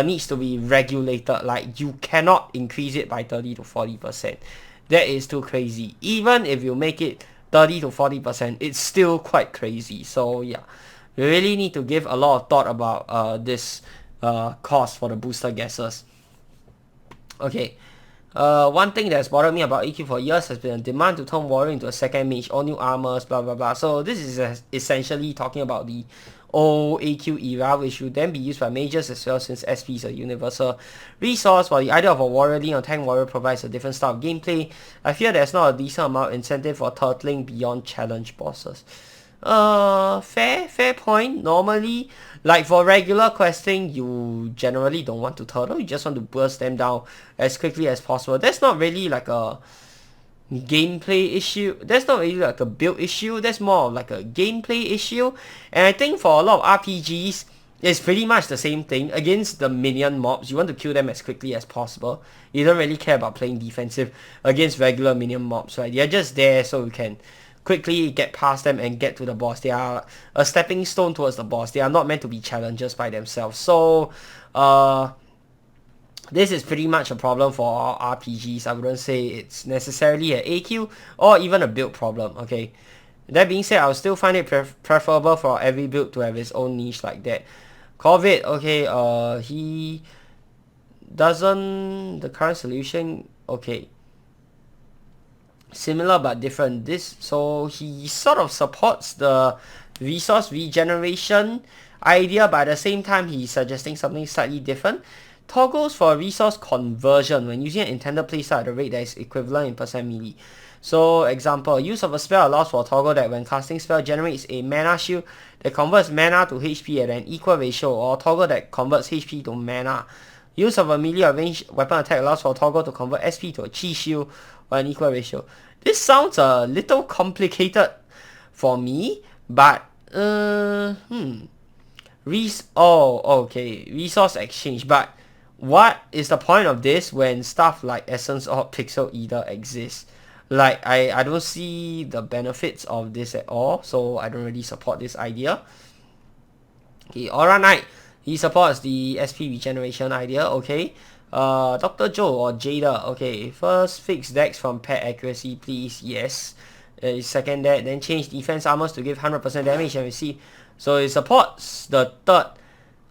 [SPEAKER 1] needs to be regulated. Like, you cannot increase it by 30 to 40%. That is too crazy. Even if you make it 30 to 40%, it's still quite crazy. So yeah, we really need to give a lot of thought about this cost for the booster guesses. Okay. One thing that's bothered me about AQ for years has been a demand to turn Warrior into a second mage, all new armors, blah blah blah. So this is essentially talking about the old AQ era, which would then be used by mages as well, since SP is a universal resource, while the idea of a warrior lean or tank warrior provides a different style of gameplay. I fear there's not a decent amount of incentive for turtling beyond challenge bosses. Fair point. Normally, like for regular questing, you generally don't want to turtle. You just want to burst them down as quickly as possible. That's not really like a gameplay issue. That's not really like a build issue. That's more of like a gameplay issue. And I think for a lot of RPGs, it's pretty much the same thing. Against the minion mobs, you want to kill them as quickly as possible. You don't really care about playing defensive against regular minion mobs, right? They're just there so you can quickly get past them and get to the boss. They are a stepping stone towards the boss. They are not meant to be challengers by themselves. So, this is pretty much a problem for all RPGs. I wouldn't say it's necessarily an AQ or even a build problem, okay? That being said, I would still find it preferable for every build to have its own niche like that. COVID, okay, he doesn't... The current solution, okay. Similar but different. So he sort of supports the resource regeneration idea, but at the same time he's suggesting something slightly different. Toggles for resource conversion when using an intended playstyle at a rate that is equivalent in percent melee. So example, use of a spell allows for a toggle that when casting spell generates a mana shield that converts mana to HP at an equal ratio, or a toggle that converts HP to mana. Use of a melee or ranged weapon attack allows for a toggle to convert SP to a chi shield or an equal ratio. This sounds a little complicated for me, but resource exchange. But what is the point of this when stuff like Essence or Pixel Eater exists? Like, I don't see the benefits of this at all, so I don't really support this idea. Okay, Aura Knight, he supports the SP regeneration idea, okay. Dr. Joe or Jada, okay, first fix dex from pet accuracy, please, yes. Second that, then change defense armors to give 100% damage and receive. So it supports the third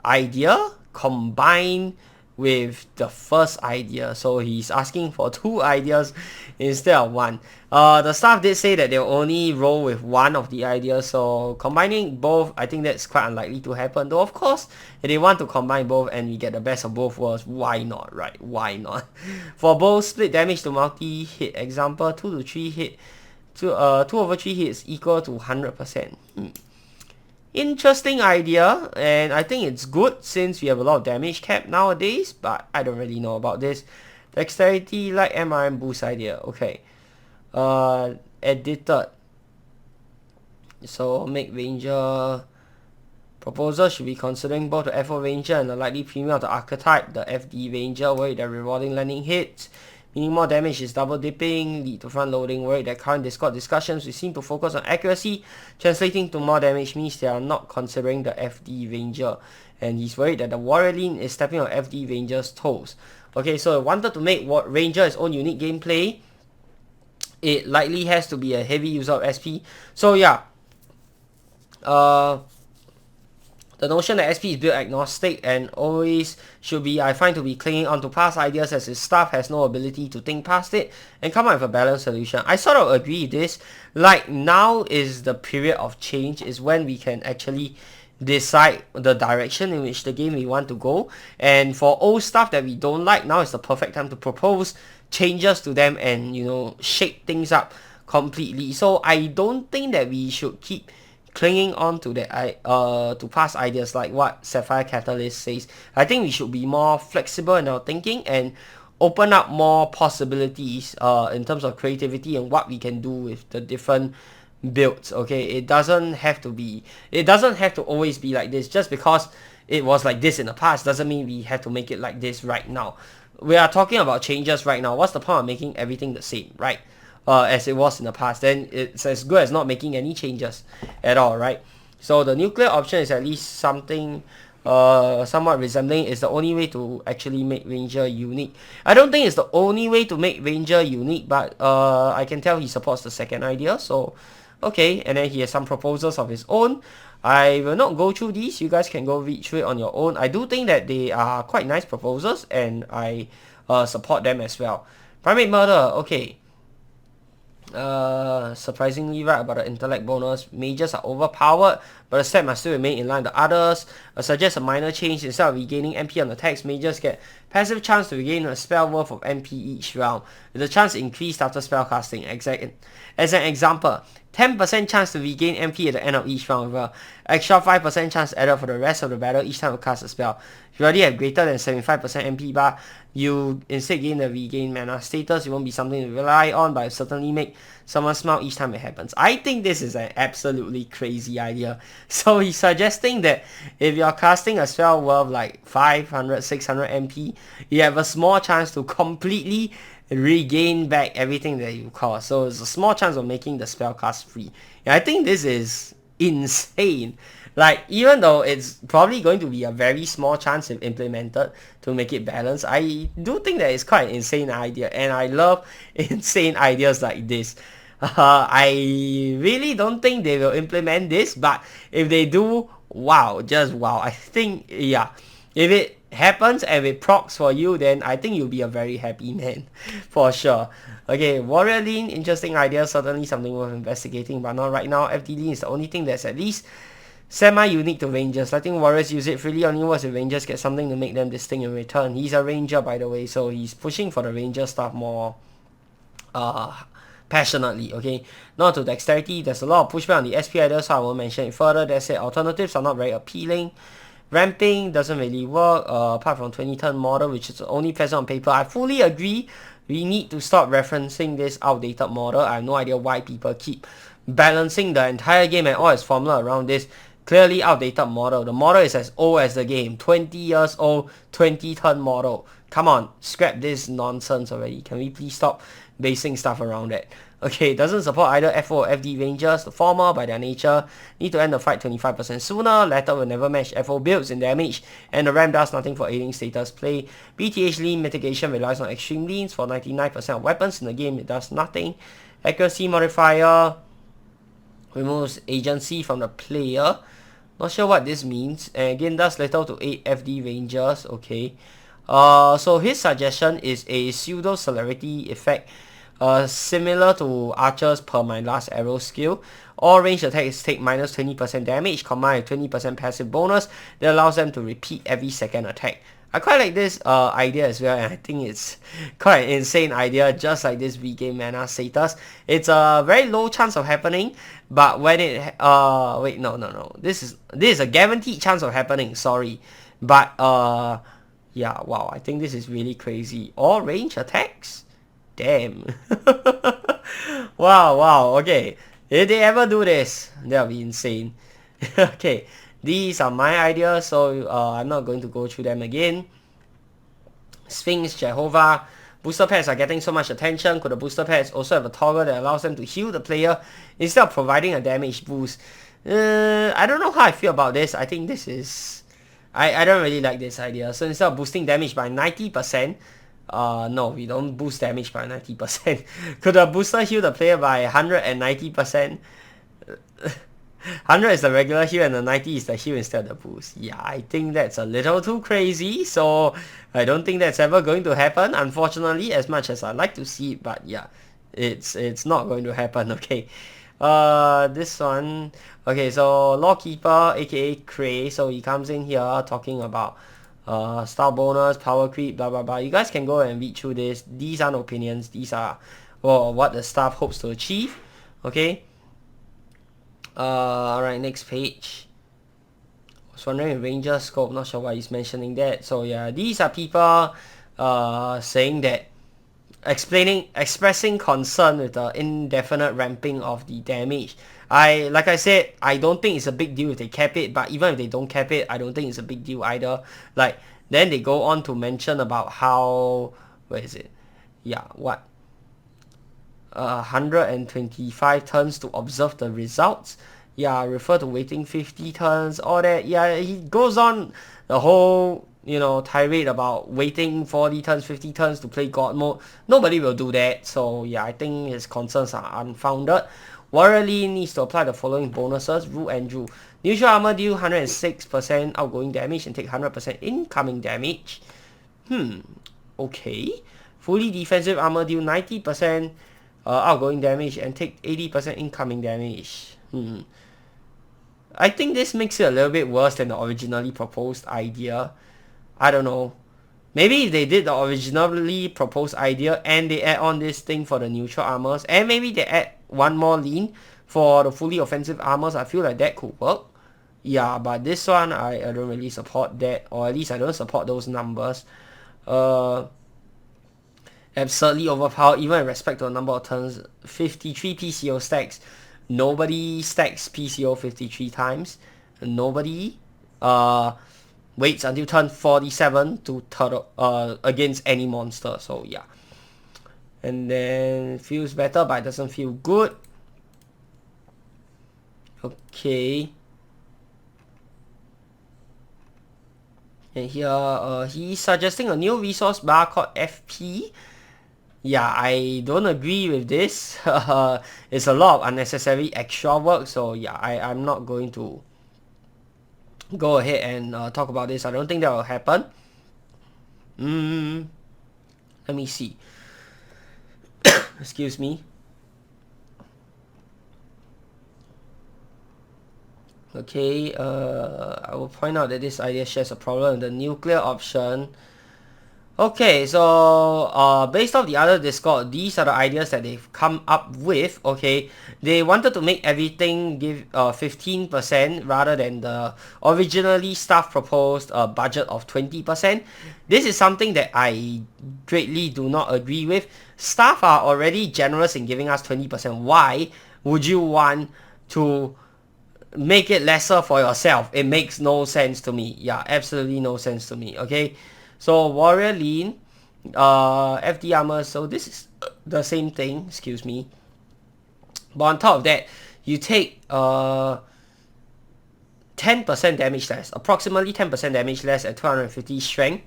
[SPEAKER 1] idea combined with the first idea. So he's asking for two ideas instead of one. The staff did say that they'll only roll with one of the ideas, so combining both, I think that's quite unlikely to happen. Though of course, if they want to combine both and we get the best of both worlds, why not, right? Why not? For both, split damage to multi-hit. Example, 2 to 3 hit. 2 over 3 hits equal to 100%. Interesting idea, and I think it's good since we have a lot of damage cap nowadays, but I don't really know about this. Dexterity like MRM boost idea, okay. Edited. So make Ranger proposal should be considering both the FO Ranger and the likely premium of the archetype, the FD Ranger, worried that rewarding landing hits, meaning more damage is double dipping, lead to front loading, worried that current Discord discussions we seem to focus on accuracy, translating to more damage means they are not considering the FD Ranger, and he's worried that the Warrior Lean is stepping on FD Ranger's toes. Okay, so I wanted to make Ranger its own unique gameplay. It likely has to be a heavy user of SP. So yeah, the notion that SP is build agnostic and always should be, I find, to be clinging onto past ideas as his staff has no ability to think past it and come up with a balanced solution. I sort of agree with this. Like, now is the period of change, is when we can actually decide the direction in which the game we want to go. And for old stuff that we don't like, now is the perfect time to propose changes to them and, you know, shake things up completely. So I don't think that we should keep clinging on to that to past ideas like what Sapphire Catalyst says. I think we should be more flexible in our thinking and open up more possibilities in terms of creativity and what we can do with the different builds. Okay, it doesn't have to always be like this. Just because it was like this in the past doesn't mean we have to make it like this right now. We are talking about changes right now. What's the point of making everything the same, right? as it was in the past, then it's as good as not making any changes at all, right? So the nuclear option is at least something somewhat resembling. Is the only way to actually make Ranger unique. I don't think it's the only way to make Ranger unique, but I can tell he supports the second idea, so okay. And then he has some proposals of his own. I will not go through these. You guys can go read through it on your own. I do think that they are quite nice proposals, and I support them as well. Primate murder, okay. Surprisingly right about the intellect bonus. Mages are overpowered, but the stat must still remain in line with the others. Suggest a minor change. Instead of regaining MP on attacks, mages get passive chance to regain a spell worth of MP each round, with the chance increased after spell casting. As an example, 10% chance to regain MP at the end of each round, with an extra 5% chance added for the rest of the battle each time you cast a spell. If you already have greater than 75% MP bar, you instead gain the regain mana status. It won't be something to rely on, but it certainly make someone smile each time it happens. I think this is an absolutely crazy idea. So he's suggesting that if you're casting a spell worth like 500, 600 MP, you have a small chance to completely regain back everything that you cost. So it's a small chance of making the spell cast free. And I think this is insane. Like, even though it's probably going to be a very small chance if implemented to make it balanced, I do think that it's quite an insane idea, and I love insane ideas like this. I really don't think they will implement this, but if they do, wow, just wow. I think, yeah, if it happens and it procs for you, then I think you'll be a very happy man, for sure. Okay, Warrior Lean, interesting idea, certainly something worth investigating, but not right now. FD Lean is the only thing that's at least semi-unique to Rangers. Letting Warriors use it freely only works if Rangers get something to make them distinct in return. He's a Ranger, by the way, so he's pushing for the Ranger stuff more passionately, okay? Now to Dexterity, there's a lot of pushback on the SP idea, so I won't mention it further. That said, alternatives are not very appealing. Ramping doesn't really work, apart from 20-turn model, which is only present on paper. I fully agree. We need to stop referencing this outdated model. I have no idea why people keep balancing the entire game and all its formula around this clearly outdated model. The model is as old as the game. 20 years old, 20-turn model. Come on, scrap this nonsense already. Can we please stop basing stuff around that? Okay, it doesn't support either FO or FD Rangers. The former, by their nature, need to end the fight 25% sooner. Latter will never match FO builds in damage, and the ramp does nothing for aiding status play. BTH lean mitigation relies on extreme leans. For 99% of weapons in the game, it does nothing. Accuracy modifier removes agency from the player. Not sure what this means. And again, does little to 8 FD Rangers. Okay. So his suggestion is a pseudo celerity effect, similar to Archer's per my last arrow skill. All ranged attacks take minus 20% damage, combined with 20% passive bonus that allows them to repeat every second attack. I quite like this idea as well, and I think it's quite an insane idea, just like this regain mana status. It's a very low chance of happening, but when it wait, no, this is a guaranteed chance of happening, sorry. But yeah, wow, I think this is really crazy. All range attacks? Damn. Wow, okay. If they ever do this, that'll be insane. Okay, these are my ideas, so I'm not going to go through them again. Sphinx, Jehovah. Booster pets are getting so much attention. Could the booster pets also have a toggle that allows them to heal the player instead of providing a damage boost? I don't know how I feel about this. I think this is... I don't really like this idea. So instead of boosting damage by 90%, no, we don't boost damage by 90%. Could a booster heal the player by 190%? 100 is the regular heal and the 90 is the heal instead of the boost. Yeah, I think that's a little too crazy, so I don't think that's ever going to happen, unfortunately, as much as I'd like to see it, but yeah, it's not going to happen, okay. This one, okay, so Lawkeeper, aka Cray, so he comes in here talking about style bonus, power creep, blah blah blah. You guys can go and read through this. These aren't opinions, these are what the staff hopes to achieve, okay. Alright, next page. I was wondering if Ranger scope, not sure why he's mentioning that. So yeah, these are people saying that, expressing concern with the indefinite ramping of the damage. Like I said, I don't think it's a big deal if they cap it, but even if they don't cap it, I don't think it's a big deal either. Like, then they go on to mention about how, where is it? Yeah, what? 125 turns to observe the results. Yeah, refer to waiting 50 turns, all that. Yeah, he goes on the whole, tirade about waiting 40 turns, 50 turns to play God mode. Nobody will do that. So yeah, I think his concerns are unfounded. Warrior Lee needs to apply the following bonuses. Rule and Drew. Neutral armor deal 106% outgoing damage and take 100% incoming damage. Okay. Fully defensive armor deal 90% outgoing damage and take 80% incoming damage. I think this makes it a little bit worse than the originally proposed idea. I don't know. Maybe if they did the originally proposed idea and they add on this thing for the neutral armors, and maybe they add one more lean for the fully offensive armors, I feel like that could work. Yeah, but this one, I don't really support that, or at least I don't support those numbers. Absurdly overpowered, even in respect to the number of turns. 53 PCO stacks. Nobody stacks PCO 53 times. Nobody waits until turn 47 to turtle against any monster. So yeah. And then feels better, but it doesn't feel good. Okay. And here, he's suggesting a new resource bar called FP. Yeah, I don't agree with this. It's a lot of unnecessary extra work, so yeah, I'm not going to go ahead and talk about this. I don't think that will happen. Let me see. Excuse me. Okay, I will point out that this idea shares a problem with the nuclear option. Okay, so based off the other Discord, these are the ideas that they've come up with. Okay, they wanted to make everything give 15% rather than the originally staff proposed budget of 20%. This is something that I greatly do not agree with. Staff are already generous in giving us 20%. Why would you want to make it lesser for yourself? It makes no sense to me. Yeah, absolutely no sense to me. Okay. So Warrior Lean, FD armor, so this is the same thing, excuse me. But on top of that, you take 10% damage less, approximately 10% damage less at 250 strength.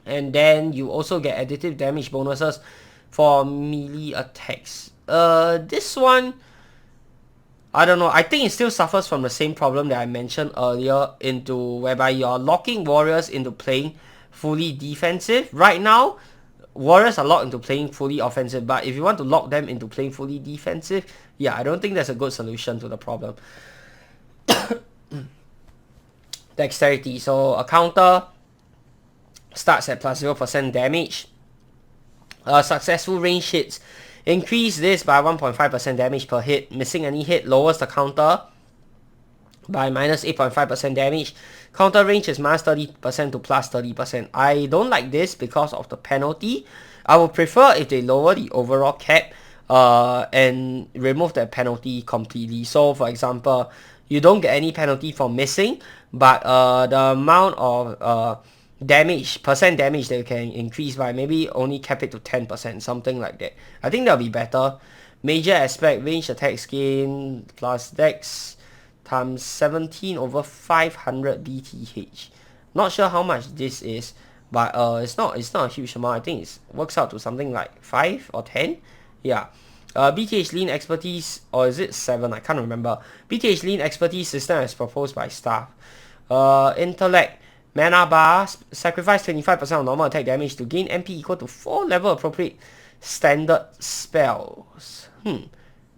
[SPEAKER 1] And then you also get additive damage bonuses for melee attacks. This one, I don't know, I think it still suffers from the same problem that I mentioned earlier, into whereby you're locking warriors into playing fully defensive. Right now, warriors are locked into playing fully offensive, but if you want to lock them into playing fully defensive, yeah, I don't think that's a good solution to the problem. Dexterity, so a counter starts at plus 0% damage. Successful range hits increase this by 1.5% damage per hit. Missing any hit lowers the counter by minus 8.5% damage. Counter range is minus 30% to plus 30%. I don't like this because of the penalty. I would prefer if they lower the overall cap and remove the penalty completely. So for example, you don't get any penalty for missing, but the amount of percent damage that you can increase by, maybe only cap it to 10%, something like that. I think that'll be better. Major aspect, range attack gain plus dex times 17 over 500 BTH. Not sure how much this is, but it's not a huge amount. I think it works out to something like 5 or 10. Yeah. BTH Lean Expertise, or is it 7? I can't remember. BTH Lean Expertise system as proposed by staff. Intellect. Mana bar, sacrifice 25% of normal attack damage to gain MP equal to 4 level appropriate standard spells.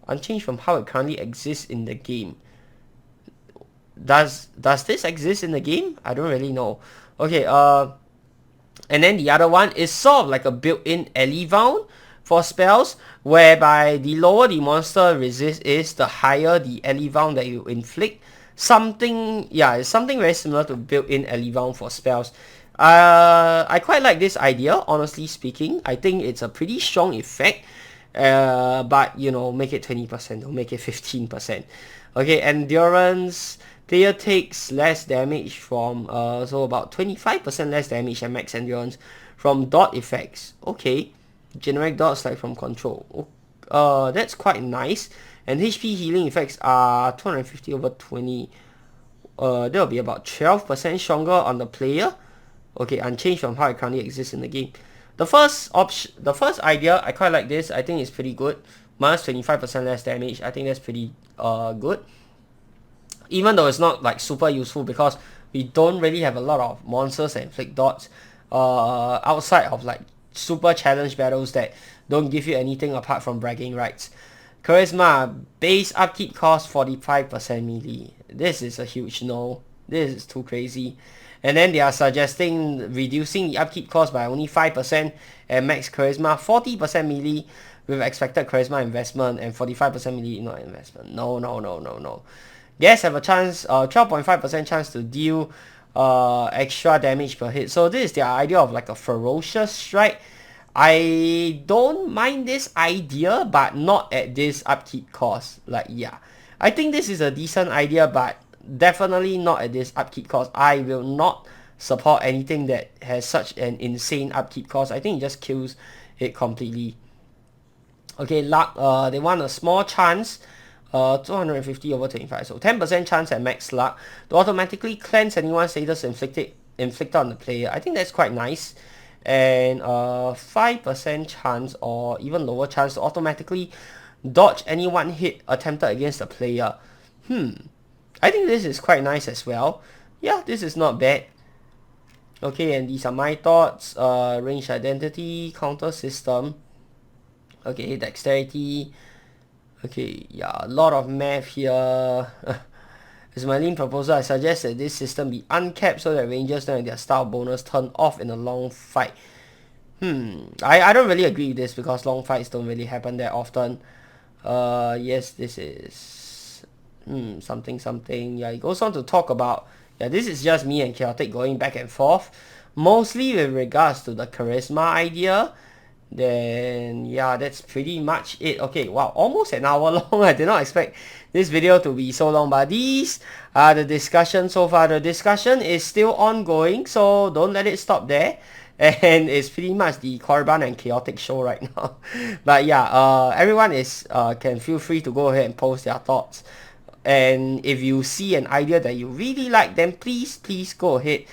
[SPEAKER 1] Unchanged from how it currently exists in the game. Does this exist in the game? I don't really know. Okay, and then the other one is sort of like a built-in Elevound for spells, whereby the lower the monster resist is, the higher the Elevound that you inflict. Something, yeah, it's something very similar to built-in Elevound for spells. I quite like this idea, honestly speaking. I think it's a pretty strong effect. But, you know, make it 20%, don't make it 15%. Okay, Endurance. Player takes less damage from, so about 25% less damage and max endurance from dot effects. Okay. generic dots like from control. That's quite nice. And HP healing effects are 250 over 20. That'll be about 12% stronger on the player. Okay, unchanged from how it currently exists in the game. The first idea, I quite like this. I think it's pretty good. Minus 25% less damage. I think that's pretty good. Even though it's not like super useful because we don't really have a lot of monsters that inflict dots outside of like super challenge battles that don't give you anything apart from bragging rights. Charisma, base upkeep cost 45% melee. This is a huge no. This is too crazy. And then they are suggesting reducing the upkeep cost by only 5% and max charisma 40% melee with expected charisma investment and 45% melee not investment. No, no, no, no, no. Guests have a chance, 12.5% chance to deal extra damage per hit. So this is their idea of like a ferocious strike. I don't mind this idea, but not at this upkeep cost. Like, yeah, I think this is a decent idea, but definitely not at this upkeep cost. I will not support anything that has such an insane upkeep cost. I think it just kills it completely. Okay, luck, they want a small chance, 250 over 25, so 10% chance at max luck to automatically cleanse anyone's status inflicted on the player. I think that's quite nice. And 5% chance or even lower chance to automatically dodge any one hit attempted against the player. I think this is quite nice as well. Yeah, this is not bad. Okay, and these are my thoughts. Range identity, counter system. Okay, dexterity. Okay, yeah, a lot of math here. As my lean proposal, I suggest that this system be uncapped so that rangers don't have their style bonus turned off in a long fight. I don't really agree with this because long fights don't really happen that often. Yes, this is something. Yeah, it goes on to talk about, yeah, this is just me and Chaotic going back and forth, mostly with regards to the charisma idea. Then yeah, that's pretty much it. Okay, wow, almost an hour long. I did not expect this video to be so long, but these are the discussion so far. The discussion is still ongoing, so don't let it stop there. And it's pretty much the Korriban and Chaotic show right now. But yeah, everyone is can feel free to go ahead and post their thoughts. And if you see an idea that you really like, then please go ahead,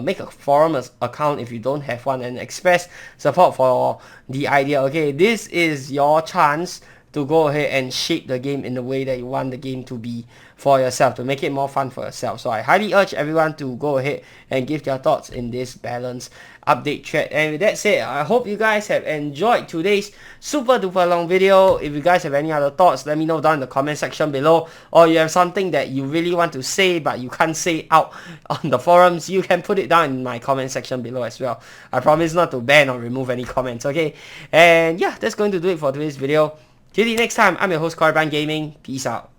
[SPEAKER 1] make a forum account if you don't have one and express support for the idea. Okay, this is your chance to go ahead and shape the game in the way that you want the game to be for yourself, to make it more fun for yourself. So I highly urge everyone to go ahead and give their thoughts in this balance update thread. And with that said, I hope you guys have enjoyed today's super duper long video. If you guys have any other thoughts, let me know down in the comment section below, or you have something that you really want to say but you can't say out on the forums, you can put it down in my comment section below as well. I promise not to ban or remove any comments, okay? And yeah, that's going to do it for today's video. Till the next time, I'm your host Korriban Gaming. Peace out.